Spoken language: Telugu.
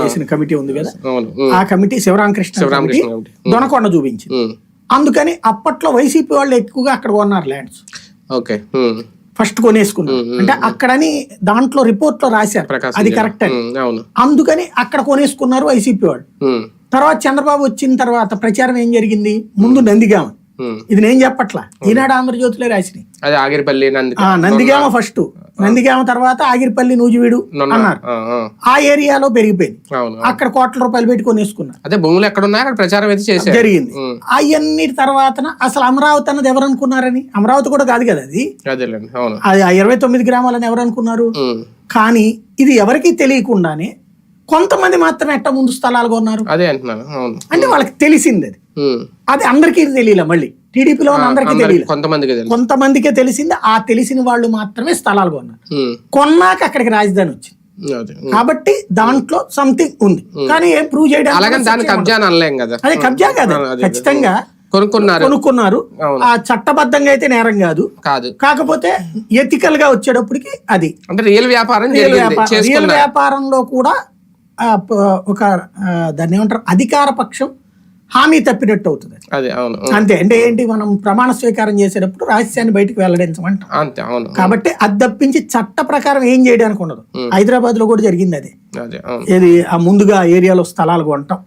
వేసిన కమిటీ ఉంది కదా, ఆ కమిటీ శివరామకృష్ణ కమిటీ దొనకొండ చూపించింది. అందుకని అప్పట్లో వైసీపీ వాళ్ళు ఎక్కువగా అక్కడ కొన్నారు ల్యాండ్స్, ఫస్ట్ కొనేసుకున్నారు. అంటే అక్కడని దాంట్లో రిపోర్ట్ లో రాశారు అది కరెక్ట్ అని, అందుకని అక్కడ కొనేసుకున్నారు వైసీపీ వాళ్ళు. తర్వాత చంద్రబాబు వచ్చిన తర్వాత ప్రచారం ఏం జరిగింది, ముందు నందిగామ, ఇది నేను చెప్పట్లా, ఈనాడు ఆంధ్రజ్యోతిలో రాసినాయి. నందిగామ ఫస్ట్, నందిగామ తర్వాత ఆగిరిపల్లి నూజివీడు అన్నారు. ఆ ఏరియాలో పెరిగిపోయింది, అక్కడ కోట్ల రూపాయలు పెట్టి కొనేసుకున్నారు. అదే భూములు ఎక్కడ ఉన్నాయో ప్రచారం అయితే జరిగింది. అవన్నీ తర్వాత అసలు అమరావతి అన్నది ఎవరు అనుకున్నారని, అమరావతి కూడా కాదు కదా అది, అది 29 గ్రామాలని ఎవరు అనుకున్నారు. కానీ ఇది ఎవరికి తెలియకుండానే కొంతమంది మాత్రమే ఎట్ట ముందు స్థలాలు కొన్నారు. అంటే వాళ్ళకి తెలిసింది అది, అది అందరికీ తెలియలే. మళ్ళీ టీడీపీలో ఉన్న అందరికీ తెలియదు, కొంతమందికే తెలిసింది. ఆ తెలిసిన వాళ్ళు మాత్రమే స్థలాలు కొన్నారు. కొన్నాక అక్కడికి రాజధాని వచ్చింది కాబట్టి దాంట్లో సంథింగ్ ఉంది. కానీ ఏం ప్రూవ్ చేయడానికి అదే కబ్జా కాదు, ఖచ్చితంగా కొనుక్కున్నారు. ఆ చట్టబద్ధంగా అయితే నేరం కాదు, కాకపోతే ఎథికల్ గా వచ్చేటప్పటికి అది రియల్ వ్యాపారంలో కూడా ఒక దాన్ని ఏమంటారు, అధికార పక్షం హామీ తప్పినట్టు అవుతుంది. అంతే. అంటే ఏంటి, మనం ప్రమాణ స్వీకారం చేసేటప్పుడు రహస్యాన్ని బయటకు వెల్లడించమంటాం. కాబట్టి అది తప్పించి చట్ట ప్రకారం ఏం చేయడానికి ఉండదు. హైదరాబాద్ లో కూడా జరిగింది అదే, ఏది ఆ ముందుగా ఏరియాలో స్థలాలు కొనటం.